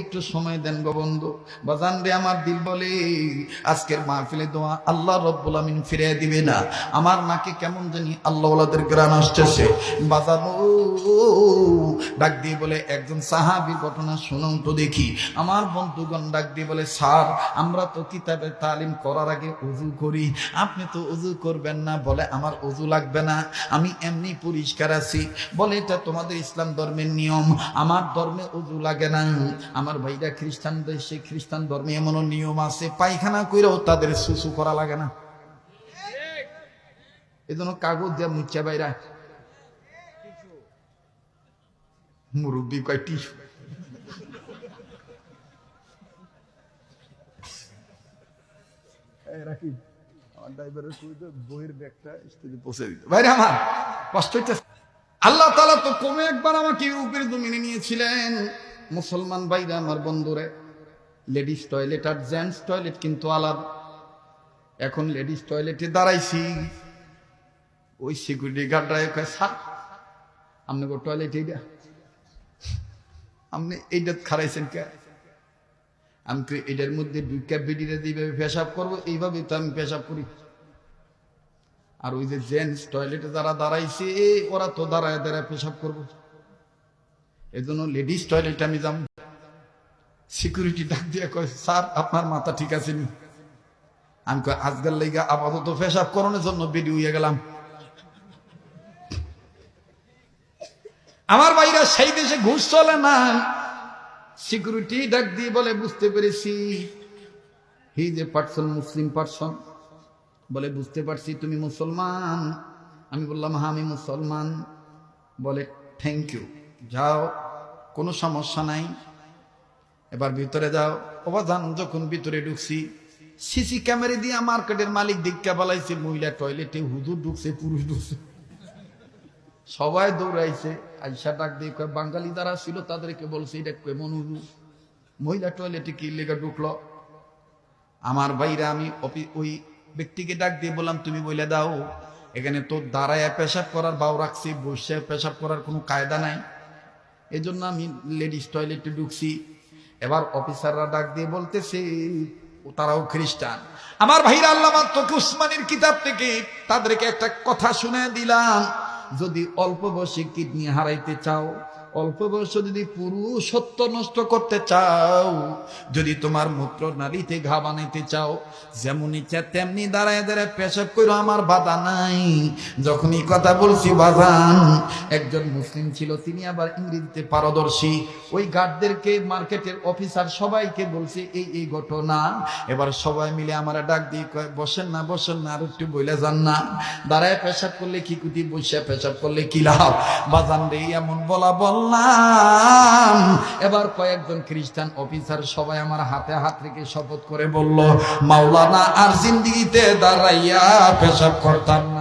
একটু সময় দেন গো বন্ধু। বাজান রে, আমার দিল বলে আজকের মাহফিলে দোয়া আল্লাহ রব্বুল আমিন ফিরিয়ে দিবে না। আমার নাকে কেমন জানি আল্লাহ ওয়ালাদের গ্রান আসতেছে। বাজান ডাক দিয়ে বলে, একজন সাহাবীর ঘটনা শোনাও তো দেখি। আমার বন্ধুগণ ডাক দিয়ে বলে, স্যার আমরা তো কিতাবের তালিম করার আগে ওযু করি, আপনি তো ওযু করবেন না। বলে, আমার ওযু লাগবে না, আমি এমনি পরিষ্কার আছি। বলে, এটা তোমাদের ইসলাম ধর্মের নিয়ম, আমার ধর্মে ওযু লাগে না। আমার ভাইরা খ্রিস্টান দেশে, খ্রিস্টান ধর্মে এমন নিয়ম আছে, পায়খানা কইরাও তাদের সুসু করা লাগে না। এজন্য কাগজ দিয়ে মুচ্ছা বাইরা, মুরব্বী কয় টিস্যু। রাখি আমার ড্রাইভারের বইয়ের ব্যাগটা স্টেজে পৌঁছে দিত। ভাইরা আমার কষ্ট হইতেছে। আল্লাহ তাআলা তো কমে একবার আমাকে ইউরোপের জমিনে নিয়েছিলেন। মুসলমান ভাইরা আমার বন্ধুরে, লেডিস টয়লেট আর জেন্টস টয়লেট কিন্তু আলাদা। এখন লেডিস টয়লেটে দাঁড়াইছি, ওই সিকিউরিটি গার্ডরা কয়, স্যার আপনি টয়লেট এইটা, আপনি এইটা খারাইছেন কে? আমি তো এটার মধ্যে দুইটা বেডিরে যেভাবে পেশাব করবো এইভাবে তো আমি পেশাব করি। আর ওই যে জেন্টস টয়লেটে যারা দাঁড়াইছে ওরা তো দাঁড়ায় দাঁড়ায় পেশাব করবো, এই জন্য লেডিস টয়লেটে আমি যাব। সিকিউরিটি ডাক দিয়ে কয়, স্যার আপনার মাথা ঠিক আছে নি? আমি কয়, আজকাল লাইগা আপাতত পেশাব করানোর জন্য বেডি হইয়া গেলাম। আমার ভাইরা, সেই দেশে ঘুষ চলে না। সিকিউরিটি ডাক দিয়ে বলে, বুঝতে পেরেছি হি যে পার্সন মুসলিম পার্সন। বলে, বুঝতে পারছি তুমি মুসলমান। আমি বললাম, হ্যাঁ আমি মুসলমান। বলে, থ্যাংক ইউ, যাও, কোনো সমস্যা নাই, এবার ভিতরে যাও। ওবা জান, যখন ভিতরে ঢুকছি, সিসি ক্যামেরা দিয়ে মার্কেটের মালিক দেখা বলাইছে মহিলা টয়লেটে হুজুর ঢুকছে, পুরুষ ঢুকছে। সবাই দৌড়াইছে। আইসা ডাক দিয়ে কয়, বাঙালি যারা ছিল তাদেরকে বলছে এটা কেমন হুজুর, মহিলা টয়লেটে কি লেগে ঢুকলো? আমার ভাইরা, আমি ওই ব্যক্তিকে ডাক দিয়ে বললাম, তুমি বলে দাও, এখানে তো দাঁড়ায় পেশাব করার বাউ রাখছি, বসে পেশাব করার কোনো কায়দা নাই, এই জন্য আমি লেডিস টয়লেটে ঢুকছি। এবার অফিসাররা ডাক দিয়ে বলতেছে, তারাও খ্রিস্টান। আমার ভাইরা, আল্লামা তকি উসমানীর কিতাব থেকে তাদেরকে একটা কথা শুনে দিলাম, যদি অল্প বয়সে কিডনি হারাইতে চাও, অল্প বয়সে যদি পুরুষত্ব নষ্ট করতে চাও, যদি তোমার মূত্র নালীতে ঘা বানাইতে চাও, যেমন ইচ্ছা তেমনি দাঁড়ায় দাঁড়ায় পেশাব করো, আমার বাধা নাই। যখনই কথা বলছি বাজান, একজন মুসলিম ছিল, তিনি আবার ইংরেজিতে পারদর্শী। ওই গার্ডদেরকে, মার্কেটের অফিসার সবাইকে বলছে এই এই ঘটনা। এবার সবাই মিলে আমার ডাক দিয়ে কয়, বসেন না বসেন না, আর একটু বইলে যান না, দাঁড়ায় পেশাব করলে কি কুটি, বসে পেশাব করলে কি লাভ? বাজান রে, এমন বলা বললাম। এবার কয়েকজন খ্রিস্টান অফিসার সবাই আমার হাতে হাত রেখে শপথ করে বলল, মাওলানা আর জিন্দিগিতে দাঁড়াইয়া পেশাব করতাম না।